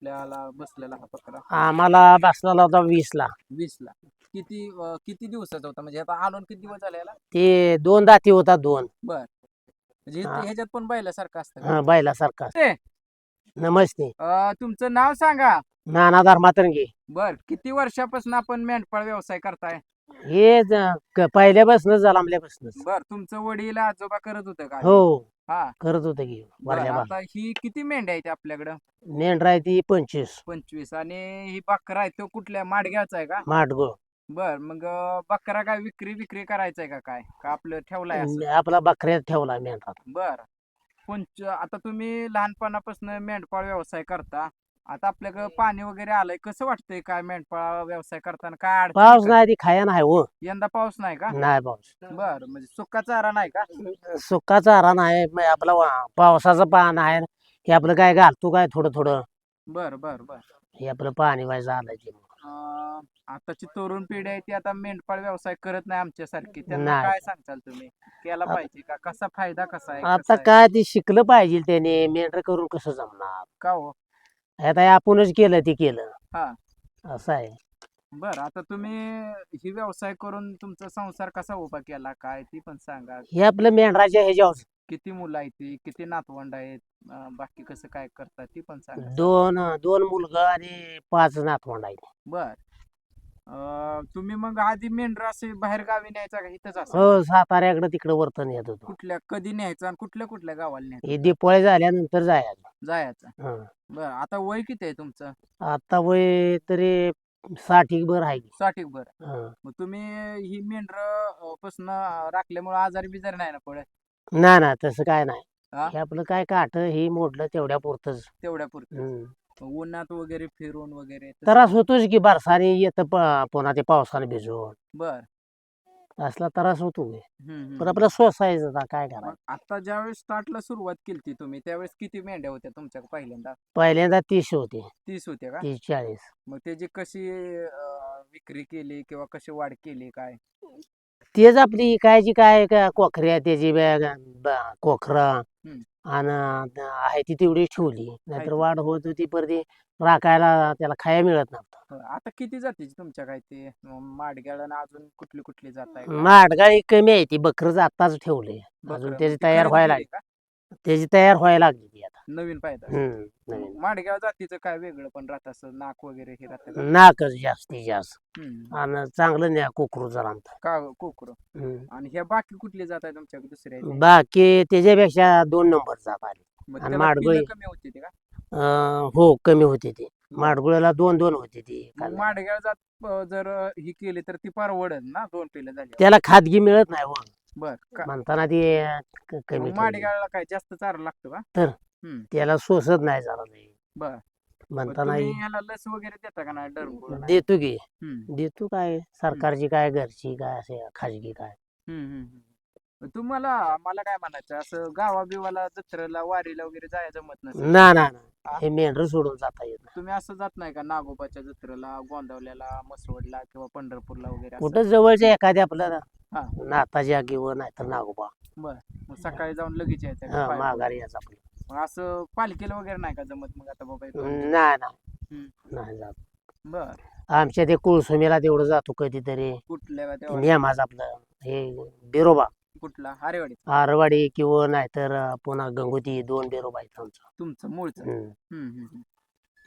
आपल्याला बसलेला हा बकरा? आम्हाला बसलेला होता 20 ला. 20 ला. किती दिवसाचा होता, म्हणजे आता आणून किती दिवस झाले याला? ते 2 दाती होता 2. बर, म्हणजे हा. ह्याच्यात पण बैलासारखं असतं का? हा, बैलासारखा. ते नमस्ते. तुमचं नाव सांगा. नाना धर्मातरंगी. बर, किती वर्षापासून आपण मेंढपाळ व्यवसाय करताय? हे पहिल्यापासून जन्मल्यापासूनच. बर, तुमचं वडील आजोबा करत होतं का? हो, हा. करत होतं की बर, वरल्या आता ही किती मेंढ्या आहेत आपल्याकडं? मेंढरा आहे ती 25. 25. आणि ही बकरा आहे तो कुठल्या माडग्याचा आहे का? माडगो. बर, मग बकरा काय विक्री करायचा आहे का काय, का आपलं ठेवलाय असं? आपला बकऱ्यात ठेवला मेंढरा. बर, आता तुम्ही लहानपणापासून मेंढपाळ व्यवसाय करता. आता आपल्याकडं पाणी वगैरे आलंय, कसं वाटतंय काय मेंढपाळ व्यवसाय करताना, काय अडचणी पाऊस का? नाही ती खाया नाही हो. यंदा पाऊस नाही का? नाही पाऊस. बर, म्हणजे सुका चारा नाही का? सुका चारा नाही, मग आपला पावसाचं पान आहे. हे आपलं काय घालतो काय थोडं थोडं. बर बर बर. हे आपलं पाणी व्हायचं आलंय ते. आताची तरुण पिढी आहे ती आता मेंढपाळ व्यवसाय करत नाही आमच्यासारखी, त्यांना नाही. काय सांगताल तुम्ही? केला पाहिजे का? कसा फायदा कसा आहे, आता कसा आहे? काय ते शिकलं पाहिजे त्याने. मेंढर करून कसं जमणार. का हो? आता हे आपणच केलं ते केलं हा. असं आहे. बर, आता तुम्ही ही व्यवसाय करून तुमचा संसार कसा उभा केला, काय ती पण सांगा. हे आपलं मेंढराच्या ह्याच्यावर किती मुलं आहेत ती, किती नातवंड आहेत, बाकी कसं काय करतात ती पण सांगा. दोन मुलगा आणि 5 नातवंड आहेत. बर, तुम्ही मग आधी मेंढर असे बाहेर गावी न्यायचा का इथंच असं? हो, साताऱ्याकडे तिकडे वर्तन येत होतो. कधी न्यायचं आणि कुठल्या गावाला न्यायचं? हे दिपाळी झाल्यानंतर जायचं. हं. बर, आता वय किती आहे तुमचं? आता वय तरी 60 बर आहे की. 60 बर. हं. मग तुम्ही ही मेंढर पासून राखल्यामुळे आजारी बिजारी नाही ना पडत? नाही ना, तसं काय नाही. हा? हे आपलं काय काठ हे मोडलं तेवढ्या पुरतच. तेवढ्या पुरतं. उन्हात वगैरे फिरून वगैरे तसं? त्रास होतोच की, बरसाने येतं पुन्हा ते पावसाने भिजून बर. असला त्रास होतो की. हम्म. पण आपलं सोसायचं आता काय मग करायचं. आता ज्यावेळेस स्टार्टला सुरुवात केली तुम्ही, त्यावेळेस किती मेंढ्या होत्या तुमच्या पहिल्यांदा? पहिल्यांदा 30 होते. 30 होत्या का? 30-40. मग त्याची कशी विक्री केली किंवा कशी वाढ केली काय? तेच आपली इकायची काय कोखऱ्या त्याची कोखरा हम्म. आणि आहे ती तेवढी ठेवली. नाहीतर ती. वाढ होत होती, पर ती राखायला त्याला खाया मिळत नव्हतं. आता किती जातीची तुमच्या काय ते माडग्याळ आणि अजून कुठली जात आहे? माडगाळी कमी आहे ती. बकरच आताच ठेवले. अजून त्याची तयार व्हायला लागली. त्याची तयार व्हायला लागली ती आता. नवीन पायदा. नवीन. माडग्याळ जातीचं काय वेगळं पण राहत असं, नाक वगैरे हे राहतं का? नाकच जास्तीत जास्त हम्म. आणि चांगलं नाही कोकरू जरा. का कोकरू? आणि ह्या बाकी कुठली जात आहे तुमच्या दुसऱ्या? बाकी त्याच्यापेक्षा 2 नंबर जात आली. मग आणि त्याला माडगुळी पिल्लं कमी होती ती का? हो, कमी होती ती. माडगुळ्याला 2-2 होती ती. मग माडग्याळ जात जर ही केली तर ती परवडत ना, 2 पिल्लं झाली? त्याला खादगी मिळत नाही हो. बर. म्हणताना ती कमी ठेवली. माडग्याळला काय जास्त चारा लागतो का? तर त्याला सोसत नाही जरा नाही. बर. म्हणताना तुम्ही ह्याला लस वगैरे देता का नाही? देतो की. हम्म. देतो काय सरकारची काय घरची काय असे खाजगी काय. तुम्हाला मला काय म्हणायचं, असं गावा बिवाला जत्रेला वारीला वगैरे जायचं जमत नसेल? ना हे मेंढर सोडून जाता येत नाही. तुम्ही असं जात नाही का नागोबाच्या जत्रेला, गोंदवल्याला, मसवडला किंवा पंढरपूरला वगैरे असं? कुठं जवळच्या एखाद्या आपल्याला हा. नाताच्या किंवा नाहीतर नागोबा. बर, मग सकाळी जाऊन लगेच यायचं का? हा, माघारी यायचं आपलं. मग असं पालखीला वगैरे नाही का जमत मग? आता बाबा नाही जात. बर. आमच्या ते कुळसुमीला तेवढं जातो कधीतरी. कुठल्या का तेव्हा? नेमाज आपलं हे बिरोबा कुठला? हरेवाडी? आरवाडी किंवा नाहीतर पुन्हा गंगोती 2 बिरोबा आहेत आमचं. तुमचं मूळचं?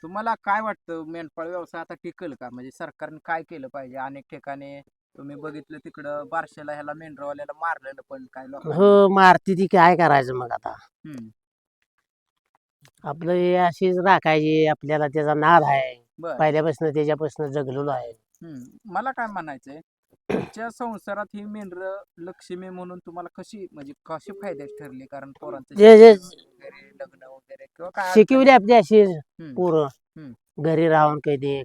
तुम्हाला काय वाटतं, मेंढपाळ व्यवसाय आता टिकल का? म्हणजे सरकारने काय केलं पाहिजे? अनेक ठिकाणी तुम्ही बघितलं तिकडं बारशेला ह्याला मेंढरवाल्याला मारलेलं पण काय लोकांनी. हो, मारती ती काय करायचं मग आता. हम्म. आपलं हे अशीच राखायची. आपल्याला त्याचा नाद आहे. बर. पहिल्यापासून त्याच्यापासून जगलेलो आहे. मला काय म्हणायचंय, तुमच्या संसारात ही मेंढर लक्ष्मी म्हणून तुम्हाला कशी, म्हणजे कशी फायद्याची ठरली? कारण पोरांचं वगैरे, लग्न वगैरे किंवा काय शिकवली आपली अशी हम्म. पोरं घरी राहून कधी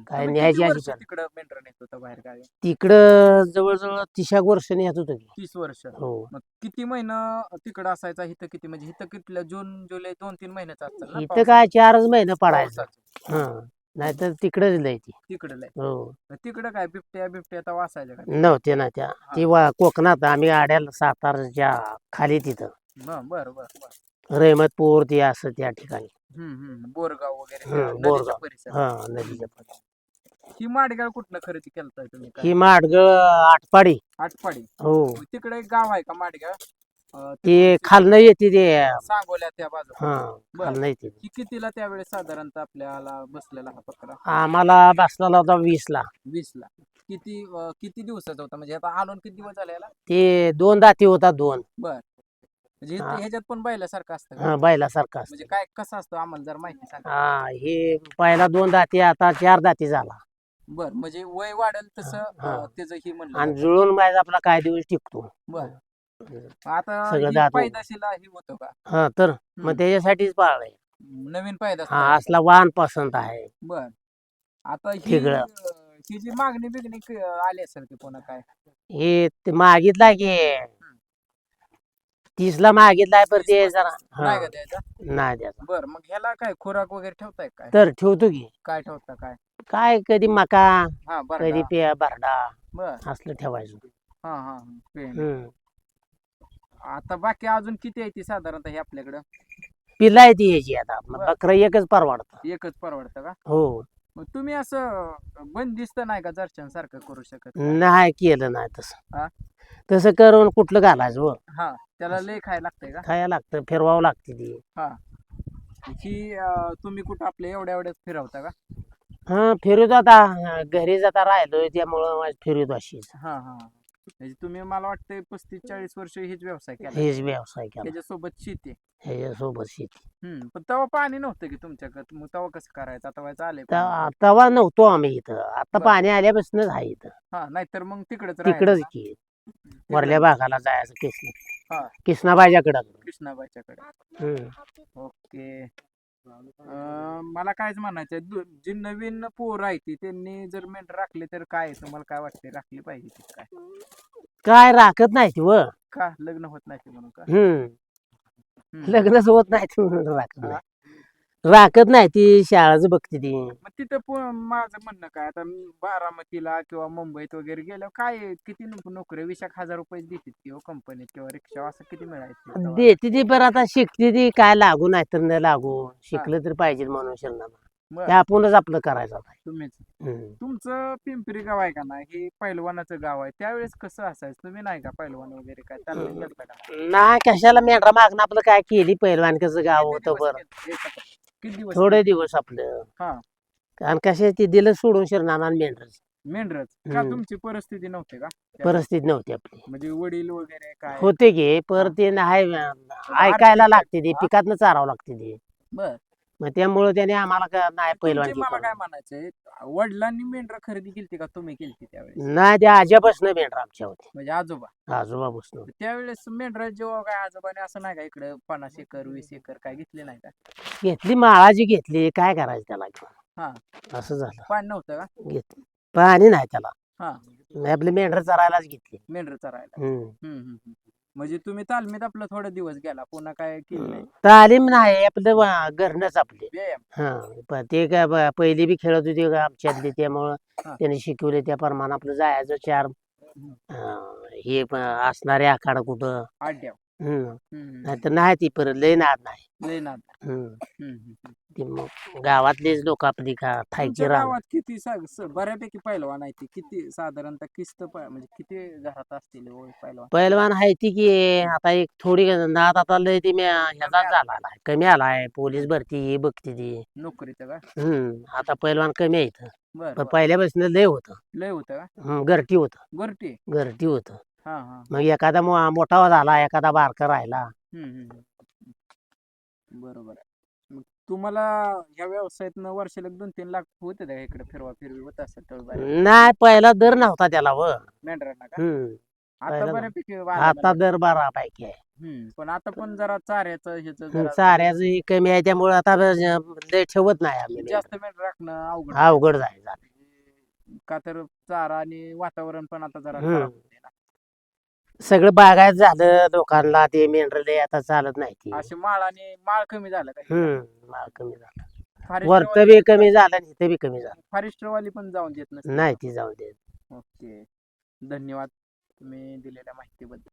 काय तुम्ही न्यायची किती अशी वर्ष तिकडं मेंढर नेत होता बाहेर गावी? तिकडं जवळजवळ 30 वर्ष येत होतं की. 30 वर्ष. हो. मग किती महिना तिकडं असायचा? इथं किती, म्हणजे इथं किती, जून जुलै 2-3 महिन्याचा असतात ना? इथं काय 4च महिने पडायचं. पावसाचं. नाहीतर तिकडेच लय ती. तिकडं लय. हो. तिकडं काय बिबट्या तर वाचायच्या का? नव्हते ना त्या. ती कोकणात आम्ही आड्याला सातारच्या खाली तिथं. बर बर बर. रहमतपूर ते असं त्या ठिकाणी. बोरगाव वगैरे त्या हम्म, नदीच्या बोरगाव. परिसरात. हा नदीच्या पात्रात. ही माडगाव कुठनं खरेदी केलताय तुम्ही ही काय? माडगळ आटपाडी. आटपाडी. हो मग तिकडे एक गाव आहे का माडगाव? ते तिकडून खालनं येते ते. सांगोल्या त्या बाजूला. हा बर. खालनं येते. ही कितीला त्यावेळेस साधारणतः आपल्याला बसलेला हा बकरा? आम्हाला बसला होता 20ला. 20ला. किती दिवसाचा होता म्हणजे आता आणून किती दिवस झाले याला? ते 2 दाती होता 2. बर. म्हणजे हा. ह्याच्यात पण बैलासारखं असतं का? हा बैलासारखा म्हणजे असतं. काय कसं असतं आम्हाला जर माहिती सांगा. हा हे पहिला 2 दाती आता 4 दाती झाला. बर म्हणजे वय वाढेल तसं हा. त्याचं ही म्हणलं आणि जातं. जुळून बायचा आपला काय दिवस टिकतो. बर. आता सगळं ही दात हो. पैदाशीला ही होतं का? हा तर मग त्याच्यासाठीच पाळलंय. नवीन पैदास हा तयार. असला वाहन पसंत आहे. बर. आता ठिगळं. ही जी मागणी बिगणी आली असेल की पुन्हा काय? हे ते मागितलाय की 30ला मागितलाय पर 30, ते 35. जरा नाही का द्यायचा? नाही द्यायचा. बर मग ह्याला काय खुराक वगैरे ठेवताय काय? तर ठेवतो की काय ठेवता काय? काय कधी मका हा कधी बरं. भरडा बर. असलं ठेवायचं. हा. पेंड. हम्म. आता बाकी अजून किती आहे ती साधारणतः हे आपल्याकडं? पिल्ला आहे ती ह्याची आता मग बरं. बकरा एकच परवडतं. एकच परवडतं का? हो मग तुम्ही असं बंदिस्त नाही का सारखं करू शकत? नाही केलं नाही हा? तसं. तसं करून कुठलं घालायचं व हा त्याला लय खायला लागतंय का? खायला लागतं फिरवावं लागते ती. हा. ही तुम्ही कुठं आपल्या एवढ्याच फिरवता का? हा फिरवतो आता घरी जाता राहिलोय त्यामुळं फिरवतो अशीच. हा. म्हणजे तुम्ही मला वाटतंय 35-40 वर्ष हेच व्यवसाय केला. हेच व्यवसाय केला त्याच्यासोबत शेती. ह्याच्यासोबत शेती. पण तेव्हा पाणी नव्हतं की तुमच्याकडे, मग तेव्हा कसं करायचं? आता व्हायचं आलंय पाणी. तेव्हा नव्हतो आम्ही इथं. आता बरं. पाणी आल्यापासूनच आहे इथं. हा नाहीतर मग तिकडेच तिकडच की तिकडं. वरल्या भागाला जायचं हा. किसनाबाईच्याकडं. कृष्णाबाईच्याकडे. ओके. मला कायच म्हणायचंय जी नवीन पोरं आहे ती त्यांनी जर मेंढर राखले तर काय तुम्हाला काय वाटते राखली पाहिजे ती काय? काय राखत नाही ती व. का लग्न होत नाही ते म्हणून का? लग्नच होत नाही ती म्हणून राखत हा. नाही. राखत नाही ती शाळाच बघते ती. मग तिथं माझं म्हणणं काय आता बारामतीला किंवा मुंबईत वगैरे गेल्यावर काय किती नोकरी 20,000 रुपये देतात किंवा कंपनीत किंवा रिक्षा असं किती मिळायचं तेव्हा? देते ती पण आता शिकते ती काय लागू नाही तर न लागू शिकलं तर पाहिजे म्हणून शिरणार. बरं. ते आपणच आपलं करायचं आता. तुम्हीच हम्म. तुमचं पिंपरी गाव आहे का ना हे पैलवानाचं गाव आहे त्यावेळेस कसं असायचं तुम्ही नाही का पैलवान वगैरे काय तालमीत गेलता का? नाही कशाला मेंढरा मागणं आपलं काय केली पहिलवानकच गाव किती होतं दिवस बरं. केलं? किती दिवस थोडे केलं? दिवस आपलं हा. आणि कशा ते दिलं सोडून शिरणार मेंढर. मेंढरच का हम्म. तुमची परिस्थिती नव्हती का त्यावेळेस? परिस्थिती नव्हती आपली. म्हणजे वडील वगैरे काय? होते की पर ते नाही ऐकायला लागते ती हा? पिकातनं चारावं लागते ती. बर. मग त्यामुळे त्याने आम्हाला नाही तुमची पहिलवानकी मला करून. काय म्हणायचंय वडिलांनी मेंढर खरेदी केली का तुम्ही केली त्यावेळेस? नाही त्या आज्यापासून मेंढर आमच्या होती. म्हणजे आजोबा आजोबापासून. त्यावेळेस मेंढरा जेव्हा काय आजोबाने असं नाही का इकडे 50 एकर 20 एकर काय घेतले नाही का? घेतली माळाची घेतली काय करायचं त्याला हा. असं झालं. पाणी नव्हतं का? घेतली पाणी नाही त्याला. हा. आपली मेंढर चरायलाच घेतली. मेंढर चरायला. हम्म. म्हणजे तुम्ही तालमीत आपलं थोडा दिवस गेला पुन्हा काय केलं नाही? तालीम नाही आपलं घरनच आपले. व्यायाम. हा पण ते काय पहिली बी खेळत होती का आमच्यातली त्यामुळं हा. त्याने शिकवले त्या प्रमाणे आपलं जायचं 4 हे असणारे आखाडा कुठं. आड्याव. नाहीतर नाही ती परत लय नाद नाही. लय नाद. ती मग गावातलीच लोक आपली का थायकी तुमच्या राहणार. गावात किती बऱ्यापैकी पैलवान आहे ती किती साधारणतः म्हणजे किती घरात असतील पैलवान? पहिलवान आहे ती की आता एक थोडी नाद आता लय ती ह्याचा झाला कमी आलाय पोलीस भरती ही बघती ती. नोकरीचं का? आता पहिलवान कमी आहे इथं. बर पण पहिल्यापासून लय होतं. लय होतं का? घरटी होतं. गोरटी. घरटी होतं. हा. मग एखादा मोठा झाला एखादा बारका राहिला. बरोबर आहे. मग तुम्हाला ह्या व्यवसायातनं वर्षाला 2-3 लाख होते का इकडे फिरवी होत असेल नाही पहिला दर नव्हता त्याला व. मेंढरांना का? आता पहिला बऱ्यापैकी आता दर 12 आहे. पण आता पण जरा चाऱ्याचं ह्याचं चाऱ्याचं कमी आहे त्यामुळे आता लय ठेवत नाही आम्ही. जास्त मेंढर राखणं अवघड अवघड जायचं. का तर चारा आणि वातावरण पण आता जरा खराब होते ना. सगळं बागायत झालं लोकांना ते मेंढरले आता चालत नाही ती. असे माळ कमी झालं का? माळ कमी झाला. वरत बी कमी झालं आणि इथं बी कमी झालं. फॉरेस्टरवाली पण जाऊन देत नाही ती जाऊन देत. ओके धन्यवाद तुम्ही दिलेल्या माहितीबद्दल.